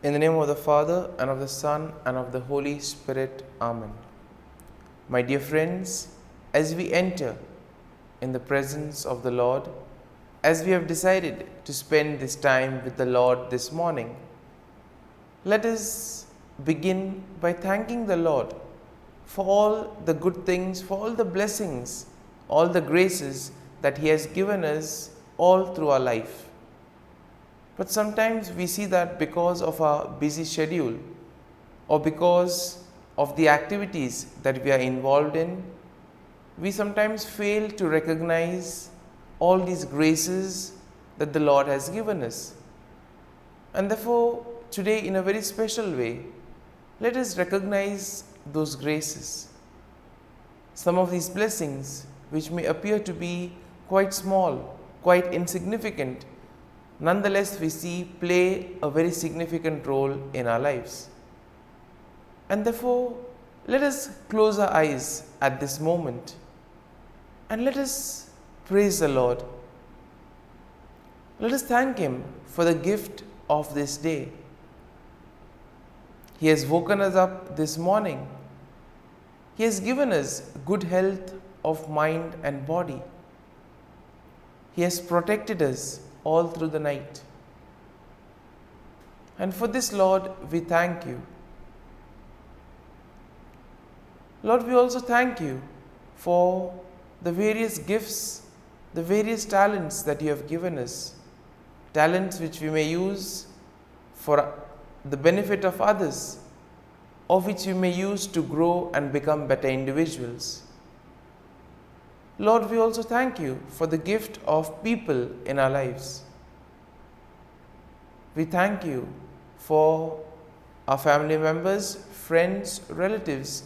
In the name of the Father, and of the Son, and of the Holy Spirit. Amen. My dear friends, as we enter in the presence of the Lord, as we have decided to spend this time with the Lord this morning, let us begin by thanking the Lord for all the good things, for all the blessings, all the graces that He has given us all through our life. But sometimes we see that because of our busy schedule or because of the activities that we are involved in, we sometimes fail to recognize all these graces that the Lord has given us. And therefore, today in a very special way, let us recognize those graces. Some of these blessings, which may appear to be quite small, quite insignificant, nonetheless we see play a very significant role in our lives. And therefore, let us close our eyes at this moment and let us praise the Lord. Let us thank Him for the gift of this day. He has woken us up this morning. He has given us good health of mind and body. He has protected us all through the night. And for this, Lord, we thank You. Lord, we also thank You for the various gifts, the various talents that You have given us. Talents which we may use for the benefit of others, or which we may use to grow and become better individuals. Lord, we also thank You for the gift of people in our lives. We thank You for our family members, friends, relatives,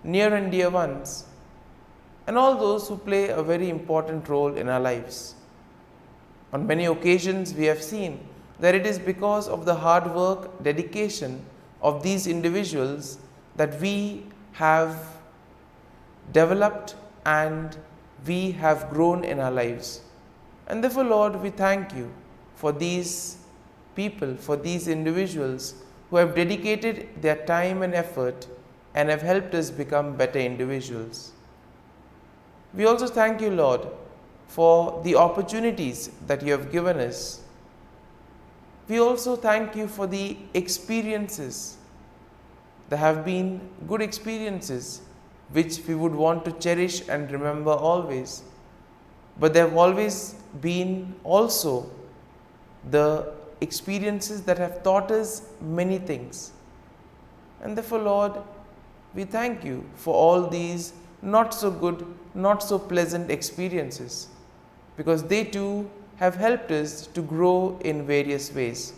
near and dear ones, and all those who play a very important role in our lives. On many occasions, we have seen that it is because of the hard work, dedication of these individuals that we have developed and we have grown in our lives. And therefore, Lord, we thank You for these people, for these individuals who have dedicated their time and effort and have helped us become better individuals. We also thank You, Lord, for the opportunities that You have given us. We also thank You for the experiences. There have been good experiences which we would want to cherish and remember always. But there have always been also the experiences that have taught us many things. And therefore, Lord, we thank You for all these not so good, not so pleasant experiences, because they too have helped us to grow in various ways.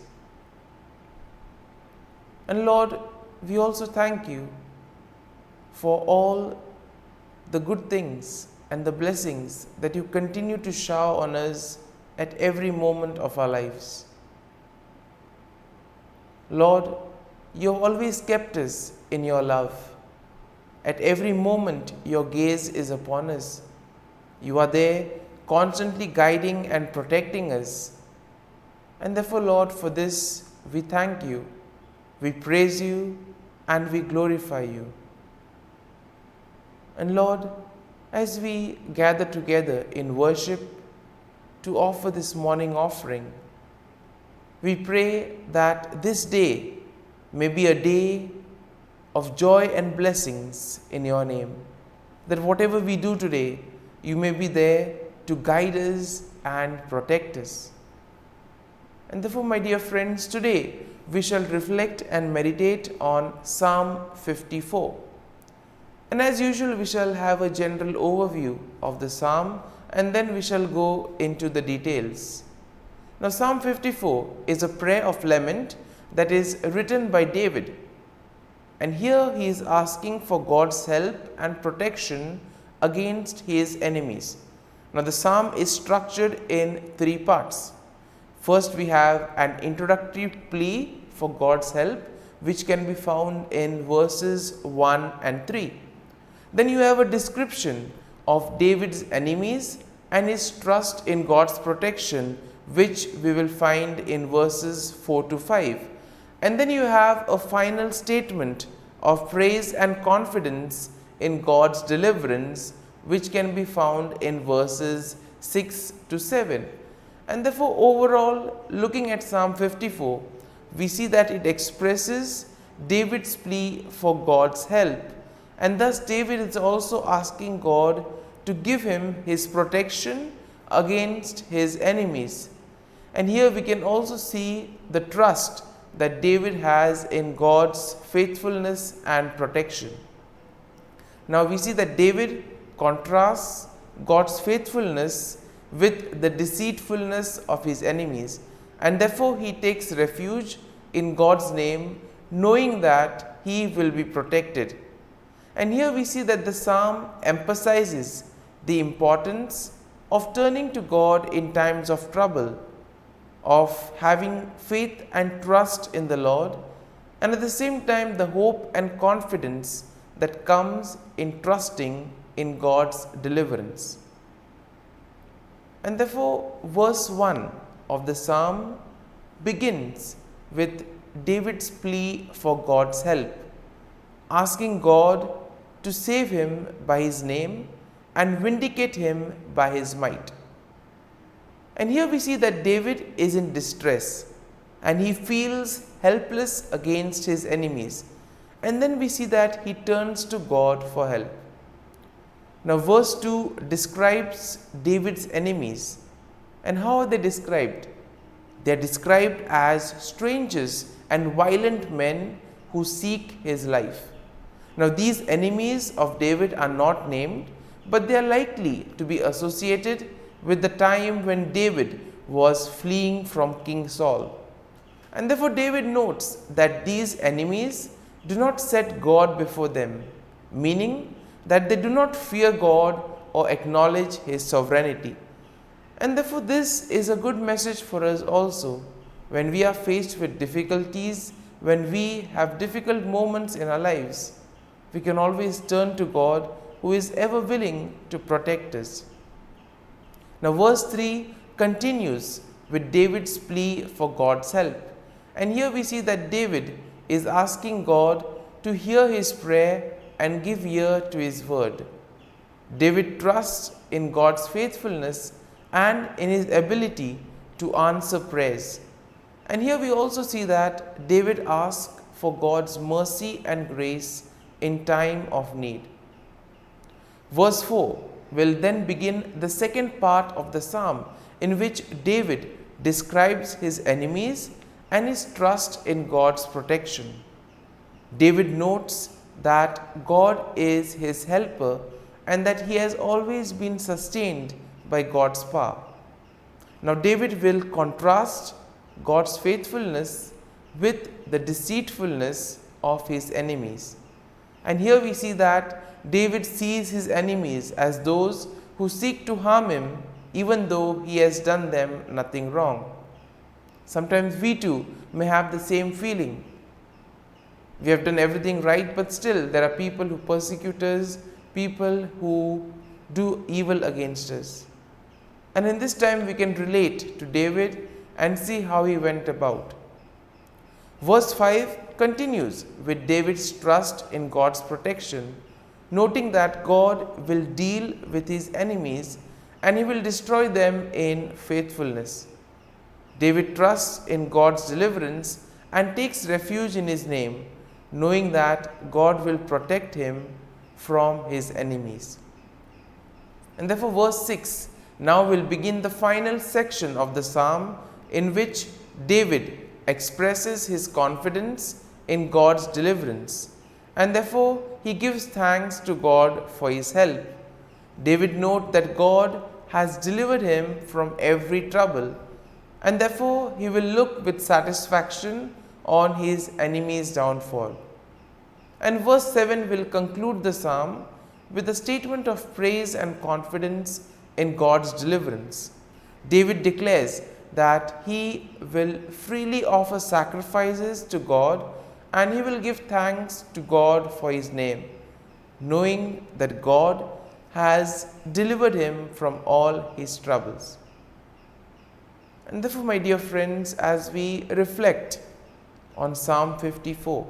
And Lord, we also thank You for all the good things and the blessings that You continue to shower on us at every moment of our lives. Lord, You have always kept us in Your love. At every moment, Your gaze is upon us. You are there constantly guiding and protecting us. And therefore, Lord, for this we thank You, we praise You, and we glorify You. And Lord, as we gather together in worship to offer this morning offering, we pray that this day may be a day of joy and blessings in Your name. That whatever we do today, You may be there to guide us and protect us. And therefore, my dear friends, today we shall reflect and meditate on Psalm 54. And as usual, we shall have a general overview of the psalm and then we shall go into the details. Now, Psalm 54 is a prayer of lament that is written by David. And here he is asking for God's help and protection against his enemies. Now, the psalm is structured in three parts. First, we have an introductory plea for God's help, which can be found in verses 1 and 3. Then you have a description of David's enemies and his trust in God's protection, which we will find in verses 4 to 5. And then you have a final statement of praise and confidence in God's deliverance, which can be found in verses 6 to 7. And therefore, overall, looking at Psalm 54, we see that it expresses David's plea for God's help. And thus, David is also asking God to give him his protection against his enemies. And here we can also see the trust that David has in God's faithfulness and protection. Now we see that David contrasts God's faithfulness with the deceitfulness of his enemies, and therefore he takes refuge in God's name, knowing that he will be protected. And here we see that the psalm emphasizes the importance of turning to God in times of trouble, of having faith and trust in the Lord, and at the same time the hope and confidence that comes in trusting in God's deliverance. And therefore, verse 1 of the psalm begins with David's plea for God's help, asking God to save him by his name and vindicate him by his might. And here we see that David is in distress and he feels helpless against his enemies. And then we see that he turns to God for help. Now, verse 2 describes David's enemies. And how are they described? They are described as strangers and violent men who seek his life. Now, these enemies of David are not named, but they are likely to be associated with the time when David was fleeing from King Saul. And therefore, David notes that these enemies do not set God before them, meaning that they do not fear God or acknowledge his sovereignty. And therefore, this is a good message for us also when we are faced with difficulties, when we have difficult moments in our lives. We can always turn to God, who is ever willing to protect us. Now, verse 3 continues with David's plea for God's help. And here we see that David is asking God to hear his prayer and give ear to his word. David trusts in God's faithfulness and in his ability to answer prayers. And here we also see that David asks for God's mercy and grace in time of need. Verse 4 will then begin the second part of the psalm, in which David describes his enemies and his trust in God's protection. David notes that God is his helper and that he has always been sustained by God's power. Now, David will contrast God's faithfulness with the deceitfulness of his enemies. And here we see that David sees his enemies as those who seek to harm him, even though he has done them nothing wrong. Sometimes we too may have the same feeling. We have done everything right, but still there are people who persecute us, people who do evil against us. And in this time we can relate to David and see how he went about. Verse 5 continues with David's trust in God's protection, noting that God will deal with his enemies and he will destroy them in faithfulness. David trusts in God's deliverance and takes refuge in his name, knowing that God will protect him from his enemies. And therefore, verse 6 now will begin the final section of the psalm, in which David expresses his confidence in God's deliverance, and therefore he gives thanks to God for his help. David notes that God has delivered him from every trouble, and therefore he will look with satisfaction on his enemy's downfall. And verse 7 will conclude the psalm with a statement of praise and confidence in God's deliverance. David declares that he will freely offer sacrifices to God and he will give thanks to God for his name, knowing that God has delivered him from all his troubles. And therefore, my dear friends, as we reflect on Psalm 54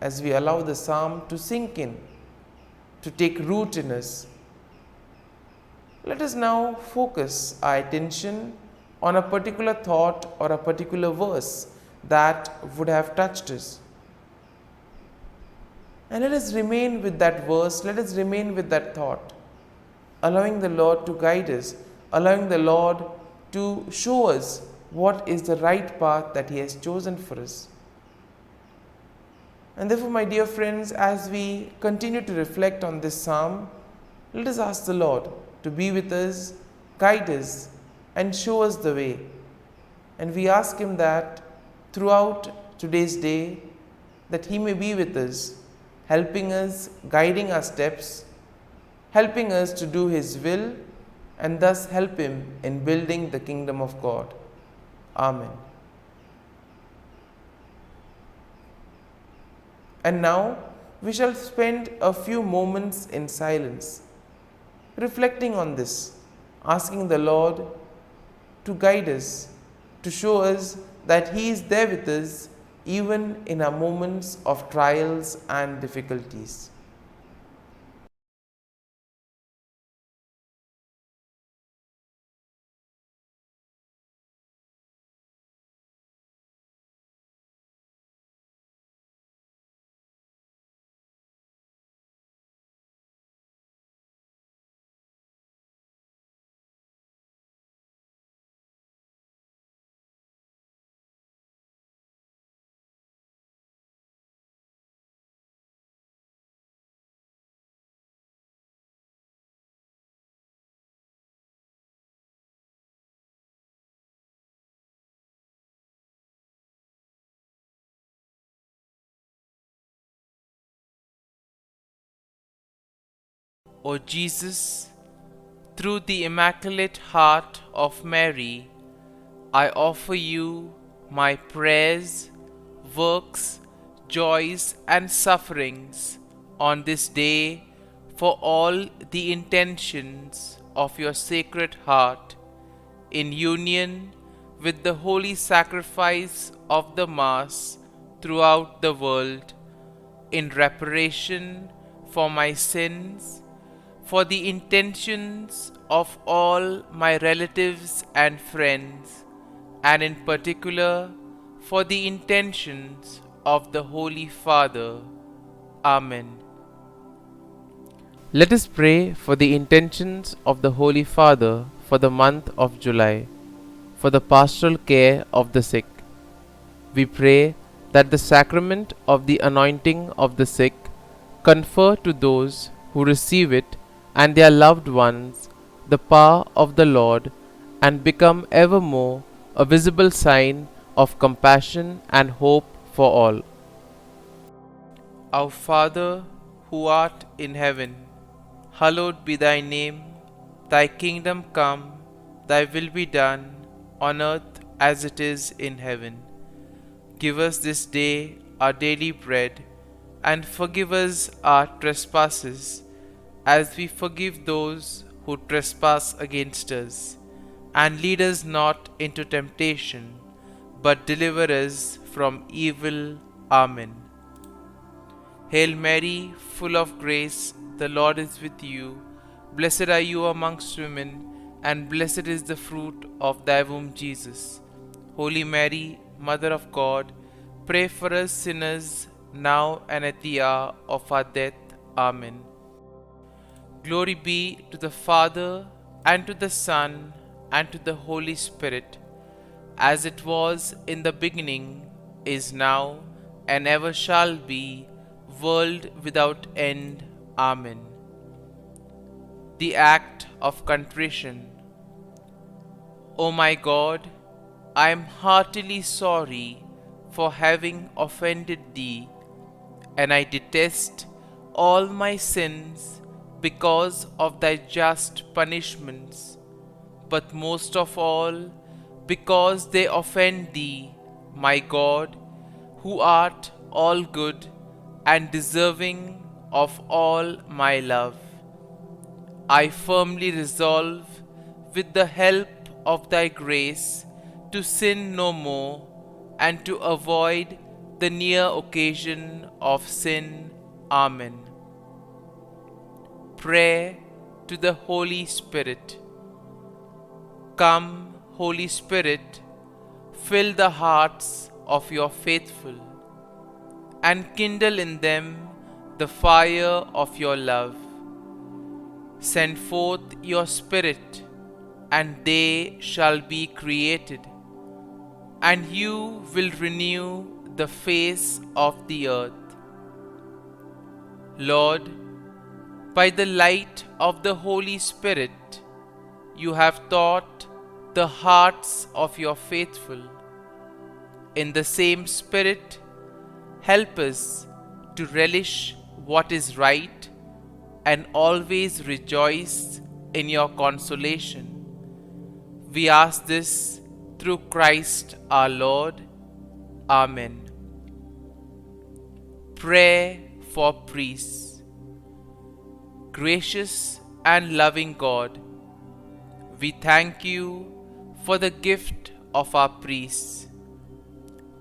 as we allow the psalm to sink in, to take root in us. Let us now focus our attention on a particular thought or a particular verse that would have touched us. And let us remain with that verse, let us remain with that thought, allowing the Lord to guide us, allowing the Lord to show us what is the right path that He has chosen for us. And therefore, my dear friends, as we continue to reflect on this psalm, let us ask the Lord to be with us, guide us, and show us the way. And we ask Him that throughout today's day, that He may be with us, helping us, guiding our steps, helping us to do His will, and thus help Him in building the kingdom of God. Amen. And now we shall spend a few moments in silence, reflecting on this, asking the Lord to guide us, to show us that He is there with us even in our moments of trials and difficulties. O Jesus, through the Immaculate Heart of Mary, I offer you my prayers, works, joys, and sufferings on this day for all the intentions of your Sacred Heart, in union with the holy sacrifice of the Mass throughout the world, in reparation for my sins, for the intentions of all my relatives and friends, and in particular for the intentions of the Holy Father. Amen. Let us pray for the intentions of the Holy Father for the month of July, for the pastoral care of the sick. We pray that the sacrament of the anointing of the sick confer to those who receive it and their loved ones the power of the Lord, and become evermore a visible sign of compassion and hope for all. Our Father, who art in heaven, hallowed be thy name. Thy kingdom come, thy will be done, on earth as it is in heaven. Give us this day our daily bread, and forgive us our trespasses, as we forgive those who trespass against us. And lead us not into temptation, but deliver us from evil. Amen. Hail Mary, full of grace, the Lord is with you. Blessed are you amongst women, and blessed is the fruit of thy womb, Jesus. Holy Mary, Mother of God, pray for us sinners, now and at the hour of our death. Amen. Glory be to the Father, and to the Son, and to the Holy Spirit, as it was in the beginning, is now, and ever shall be, world without end. Amen. The act of contrition. O my God, I am heartily sorry for having offended Thee, and I detest all my sins because of Thy just punishments, but most of all because they offend Thee, my God, who art all good and deserving of all my love. I firmly resolve, with the help of Thy grace, to sin no more, and to avoid the near occasion of sin. Amen. Prayer to the Holy Spirit. Come, Holy Spirit, fill the hearts of your faithful, and kindle in them the fire of your love. Send forth your Spirit, and they shall be created, and you will renew the face of the earth. Lord, by the light of the Holy Spirit, you have taught the hearts of your faithful. In the same Spirit, help us to relish what is right and always rejoice in your consolation. We ask this through Christ our Lord. Amen. Prayer for priests. Gracious and loving God, we thank you for the gift of our priests.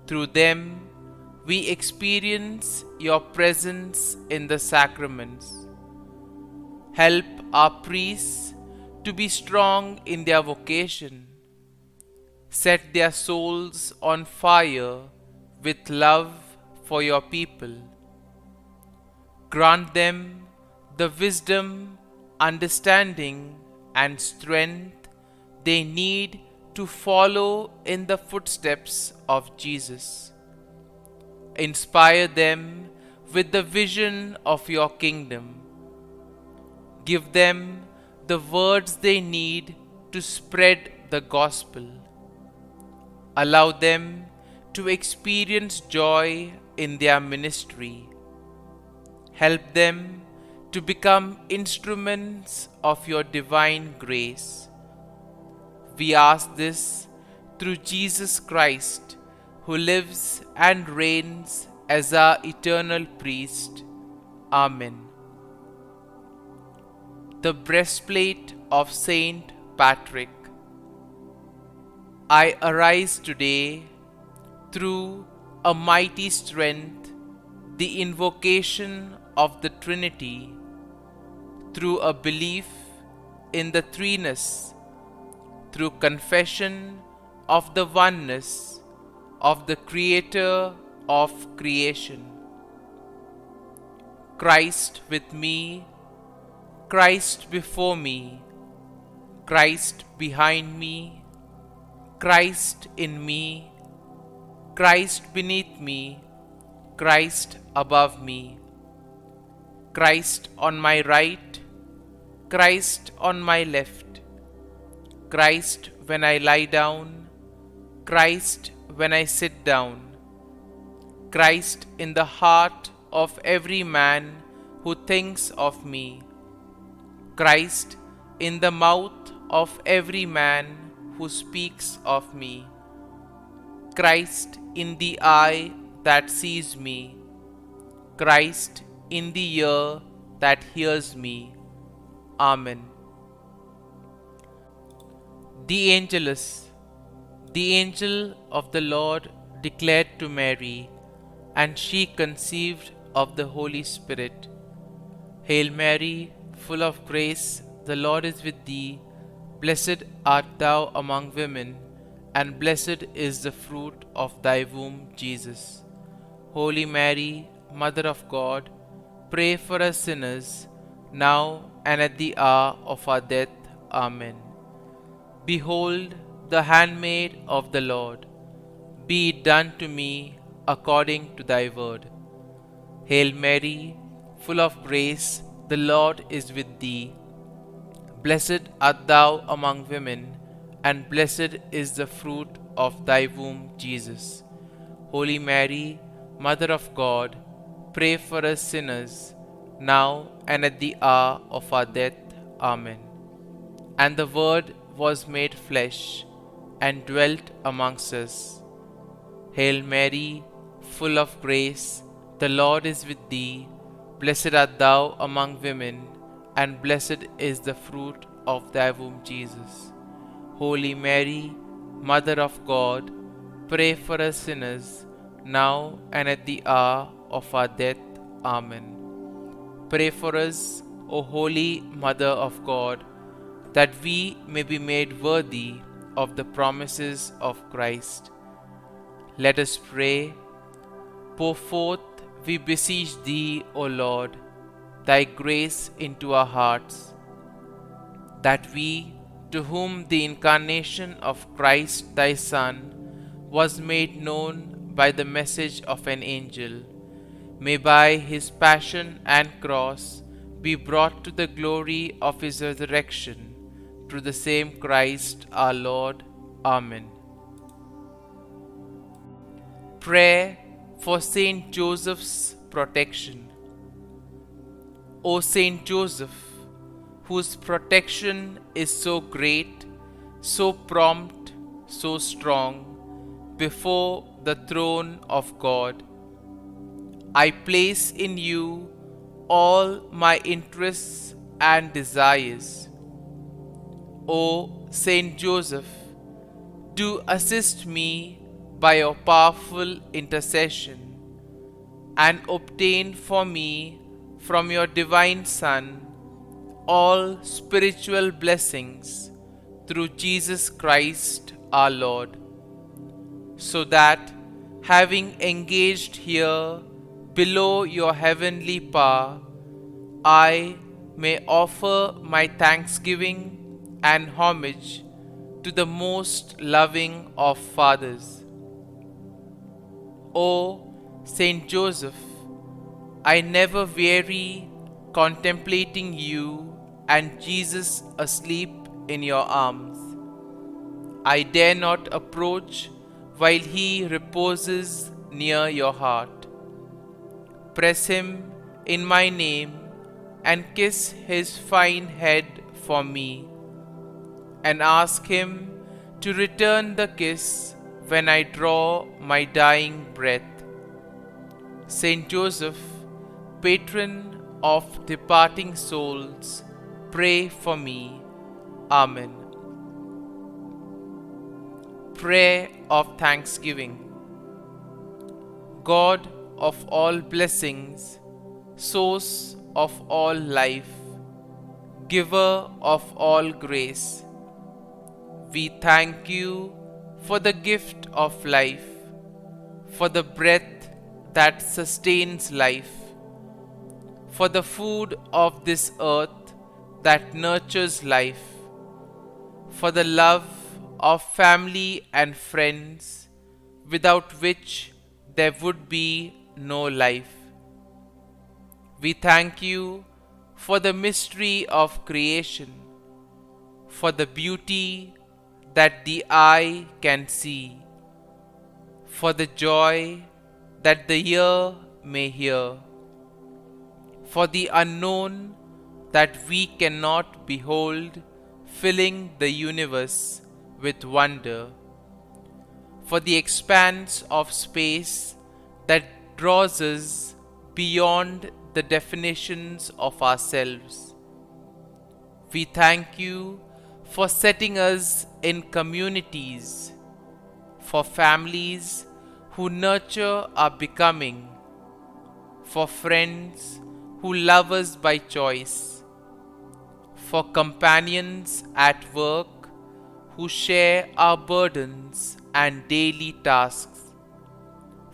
Through them, we experience your presence in the sacraments. Help our priests to be strong in their vocation. Set their souls on fire with love for your people. Grant them the wisdom, understanding, and strength they need to follow in the footsteps of Jesus. Inspire them with the vision of your kingdom. Give them the words they need to spread the gospel. Allow them to experience joy in their ministry. Help them to become instruments of your divine grace. We ask this through Jesus Christ, who lives and reigns as our eternal priest. Amen. The breastplate of Saint Patrick. I arise today through a mighty strength, the invocation of the Trinity, through a belief in the threeness, through confession of the oneness of the Creator of creation. Christ with me, Christ before me, Christ behind me, Christ in me, Christ beneath me, Christ above me, Christ on my right, Christ on my left, Christ when I lie down, Christ when I sit down, Christ in the heart of every man who thinks of me, Christ in the mouth of every man who speaks of me, Christ in the eye that sees me, Christ in the ear that hears me. Amen. The Angelus. The angel of the Lord declared to Mary, and she conceived of the Holy Spirit. Hail Mary, full of grace, the Lord is with thee. Blessed art thou among women, and blessed is the fruit of thy womb, Jesus. Holy Mary, Mother of God, pray for us sinners, now and at the hour of our death. Amen. Behold, the handmaid of the Lord. Be it done to me according to thy word. Hail Mary, full of grace, the Lord is with thee. Blessed art thou among women, and blessed is the fruit of thy womb, Jesus. Holy Mary, Mother of God, pray for us sinners, now and at the hour of our death. Amen. And the Word was made flesh, and dwelt amongst us. Hail Mary, full of grace, the Lord is with thee. Blessed art thou among women, and blessed is the fruit of thy womb, Jesus. Holy Mary, Mother of God, pray for us sinners, now and at the hour of our death. Amen. Pray for us, O Holy Mother of God, that we may be made worthy of the promises of Christ. Let us pray. Pour forth, we beseech Thee, O Lord, Thy grace into our hearts, that we, to whom the incarnation of Christ Thy Son was made known by the message of an angel, may by His passion and cross be brought to the glory of His resurrection, through the same Christ our Lord. Amen. Prayer for Saint Joseph's protection. O Saint Joseph, whose protection is so great, so prompt, so strong, before the throne of God, I place in you all my interests and desires. O Saint Joseph, do assist me by your powerful intercession, and obtain for me from your divine Son all spiritual blessings through Jesus Christ our Lord, so that, having engaged here below your heavenly power, I may offer my thanksgiving and homage to the most loving of fathers. O Saint Joseph, I never weary contemplating you and Jesus asleep in your arms. I dare not approach while he reposes near your heart. Press him in my name and kiss his fine head for me, and ask him to return the kiss when I draw my dying breath. Saint Joseph, patron of departing souls, pray for me. Amen. Prayer of Thanksgiving. God of all blessings, source of all life, giver of all grace, we thank you for the gift of life, for the breath that sustains life, for the food of this earth that nurtures life, for the love of family and friends, without which there would be no life. We thank you for the mystery of creation, for the beauty that the eye can see, for the joy that the ear may hear, for the unknown that we cannot behold, filling the universe with wonder, for the expanse of space that draws us beyond the definitions of ourselves. We thank you for setting us in communities, for families who nurture our becoming, for friends who love us by choice, for companions at work who share our burdens and daily tasks,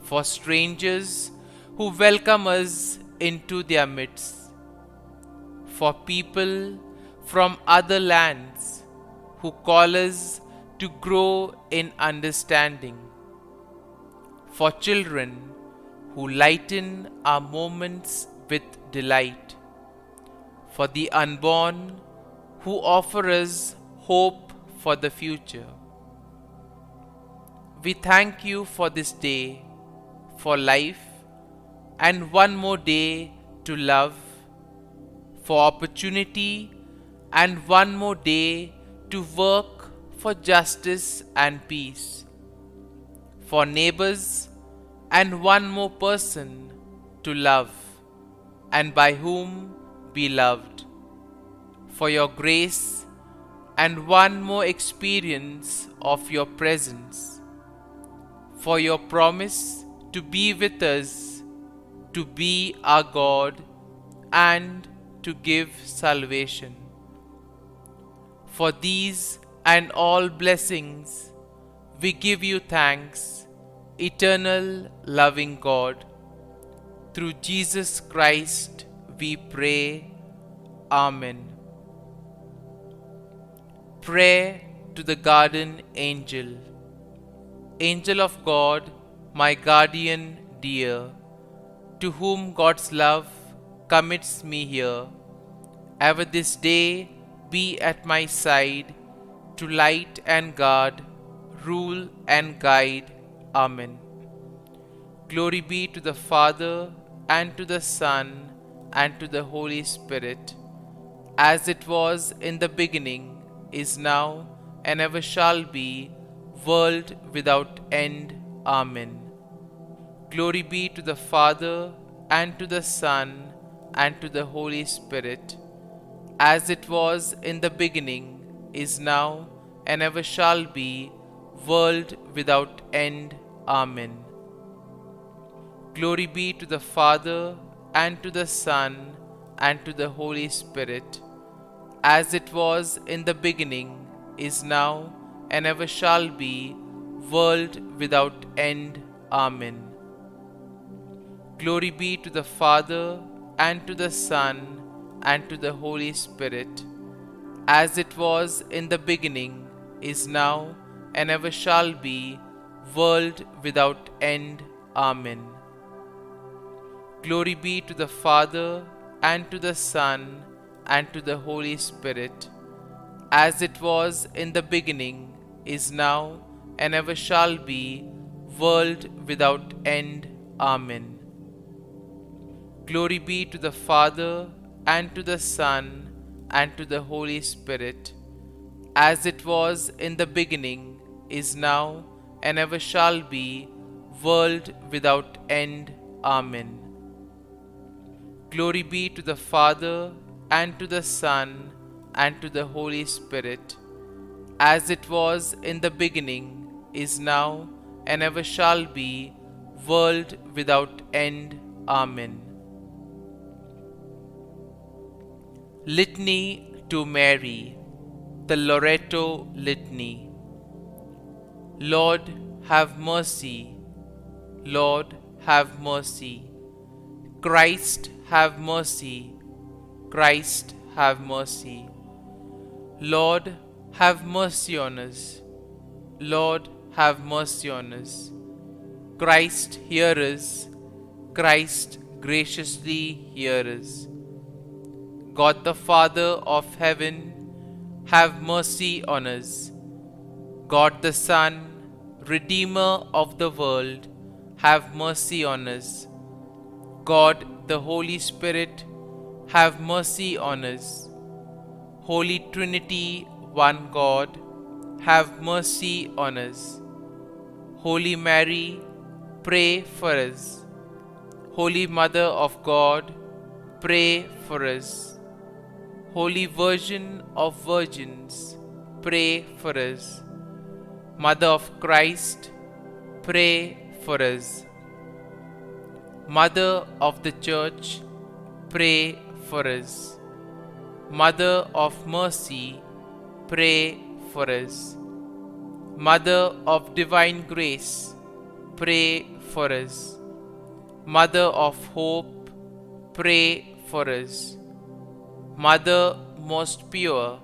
for strangers who welcome us into their midst, for people from other lands who call us to grow in understanding, for children who lighten our moments with delight, for the unborn who offer us hope for the future. We thank you for this day, for life, and one more day to love, for opportunity, and one more day to work for justice and peace, for neighbors, and one more person to love, and by whom be loved, for your grace, and one more experience of your presence, for your promise to be with us, to be our God, and to give salvation. For these and all blessings, we give you thanks, eternal loving God. Through Jesus Christ we pray. Amen. Prayer to the Guardian Angel. Angel of God, my guardian dear, to whom God's love commits me here, ever this day be at my side, to light and guard, rule and guide. Amen. Glory be to the Father, and to the Son, and to the Holy Spirit, as it was in the beginning, is now, and ever shall be, world without end. Amen. Glory be to the Father, and to the Son, and to the Holy Spirit, as it was in the beginning, is now, and ever shall be, world without end. Amen. Glory be to the Father, and to the Son, and to the Holy Spirit, as it was in the beginning, is now, and ever shall be, world without end. Amen. Glory be to the Father, and to the Son, and to the Holy Spirit, as it was in the beginning, is now, and ever shall be, world without end. Amen. Glory be to the Father, and to the Son, and to the Holy Spirit, as it was in the beginning, is now, and ever shall be, world without end. Amen. Glory be to the Father, and to the Son, and to the Holy Spirit, as it was in the beginning, is now, and ever shall be, world without end. Amen. Glory be to the Father, and to the Son, and to the Holy Spirit, as it was in the beginning, is now, and ever shall be, world without end. Amen. Litany to Mary, the Loreto Litany. Lord, have mercy. Lord, have mercy. Christ, have mercy. Christ, have mercy. Lord, have mercy on us. Lord, have mercy on us. Christ, hear us. Christ, graciously hear us. God the Father of heaven, have mercy on us. God the Son, Redeemer of the world, have mercy on us. God the Holy Spirit, have mercy on us. Holy Trinity, one God, have mercy on us. Holy Mary, pray for us. Holy Mother of God, pray for us. Holy Virgin of Virgins, pray for us. Mother of Christ, pray for us. Mother of the Church, pray for us. Mother of Mercy, pray for us. Mother of Divine Grace, pray for us. Mother of Hope, pray for us. Mother most pure,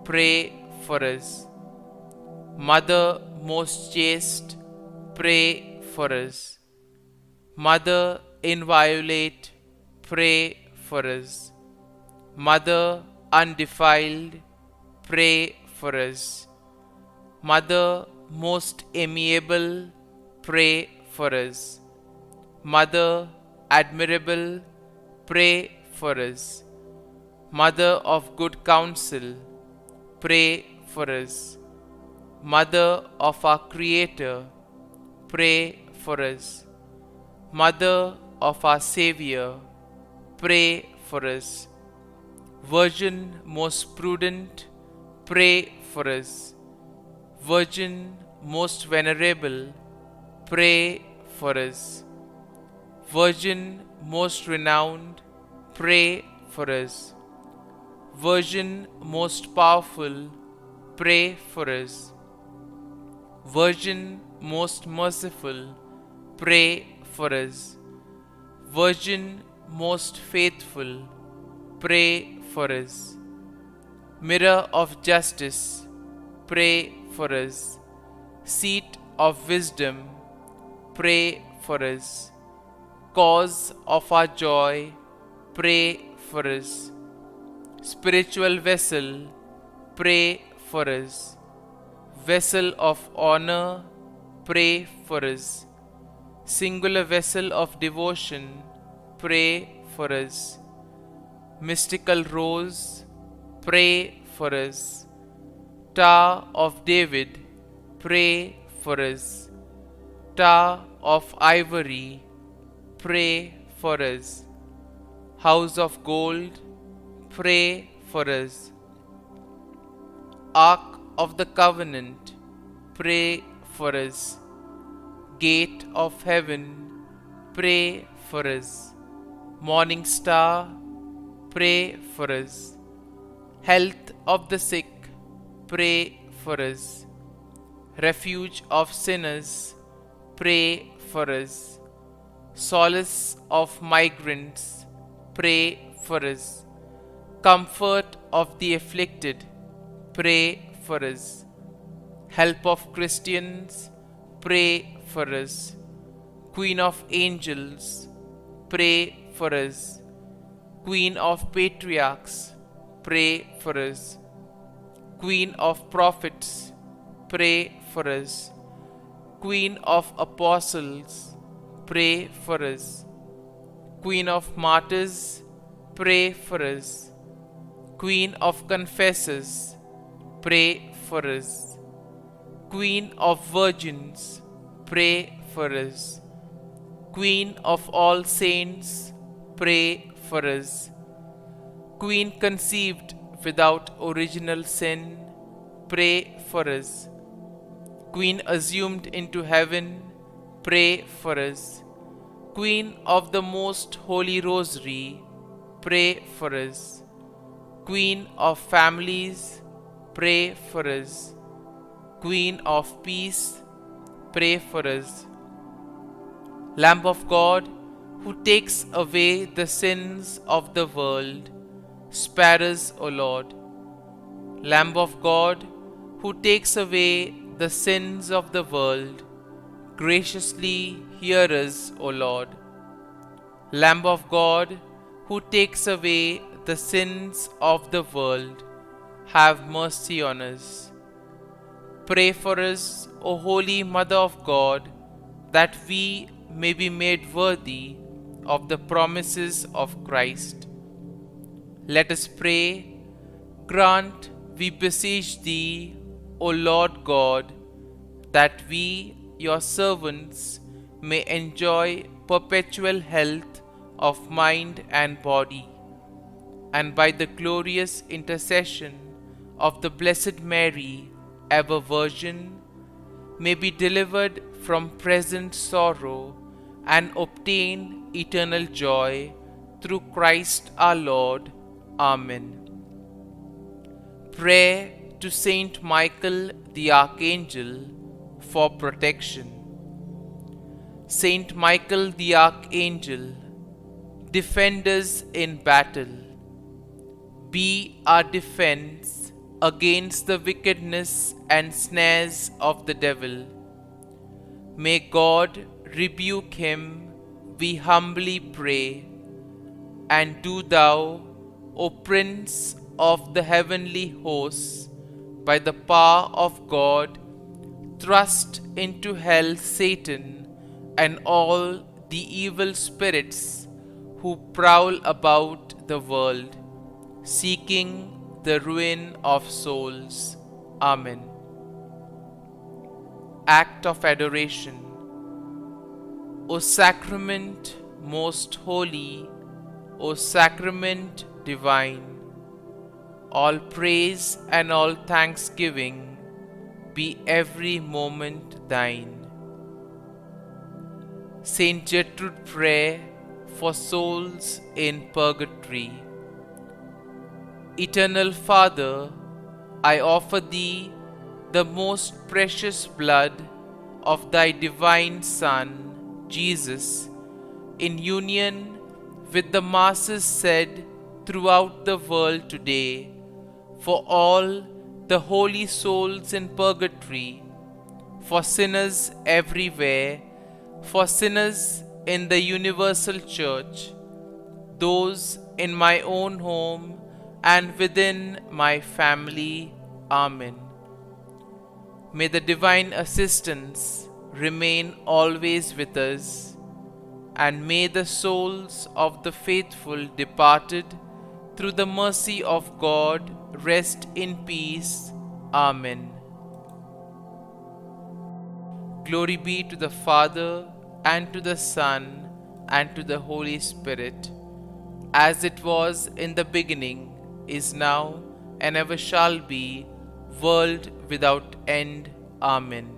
pray for us. Mother most chaste, pray for us. Mother inviolate, pray for us. Mother undefiled, pray for us. Mother most amiable, pray for us. Mother admirable, pray for us. Mother of good counsel, pray for us. Mother of our Creator, pray for us. Mother of our Savior, pray for us. Virgin most prudent, pray for us. Virgin most venerable, pray for us. Virgin most renowned, pray for us. Virgin most powerful, pray for us. Virgin most merciful, pray for us. Virgin most faithful, pray for us. Mirror of justice, pray for us. Seat of wisdom, pray for us. Cause of our joy, pray for us. Spiritual vessel, pray for us. Vessel of honor, pray for us. Singular vessel of devotion, pray for us. Mystical rose, pray for us. Tower of David, pray for us. Tower of ivory, pray for us. House of gold, pray for us. Ark of the covenant, pray for us. Gate of heaven, pray for us. Morning star, pray for us. Health of the sick, pray for us. Refuge of sinners, pray for us. Solace of migrants, pray for us. Comfort of the afflicted, pray for us. Help of Christians, pray for us. Queen of angels, pray for us. Queen of patriarchs, pray for us. Queen of prophets, pray for us. Queen of apostles, pray for us. Queen of martyrs, pray for us. Queen of confessors, pray for us. Queen of virgins, pray for us. Queen of all saints, pray for us. Queen conceived without original sin, pray for us. Queen assumed into heaven, pray for us. Queen of the most holy rosary, pray for us. Queen of families, pray for us. Queen of peace, pray for us. Lamb of God, who takes away the sins of the world, spare us, O Lord. Lamb of God, who takes away the sins of the world, graciously hear us, O Lord. Lamb of God, who takes away the sins of the world, have mercy on us. Pray for us, O Holy Mother of God, that we may be made worthy of the promises of Christ. Let us pray. Grant, we beseech Thee, O Lord God, that we, Your servants, may enjoy perpetual health of mind and body, and by the glorious intercession of the Blessed Mary, ever Virgin, may be delivered from present sorrow and obtain eternal joy through Christ our Lord. Amen. Prayer to Saint Michael the Archangel for protection. Saint Michael the Archangel, defend us in battle. Be our defense against the wickedness and snares of the devil. May God rebuke him, we humbly pray. And do Thou, O Prince of the heavenly hosts, by the power of God, thrust into hell Satan and all the evil spirits who prowl about the world, seeking the ruin of souls. Amen. Act of Adoration. O Sacrament most holy, O Sacrament divine, all praise and all thanksgiving be every moment Thine. Saint Gertrude, pray for souls in purgatory. Eternal Father, I offer Thee the most precious blood of Thy divine Son, Jesus, in union with the masses said throughout the world today, for all the holy souls in purgatory, for sinners everywhere, for sinners in the universal church, those in my own home and within my family. Amen. May the divine assistance remain always with us, and may the souls of the faithful departed through the mercy of God rest in peace. Amen. Glory be to the Father, and to the Son, and to the Holy Spirit, as it was in the beginning, is now, and ever shall be, world without end. Amen.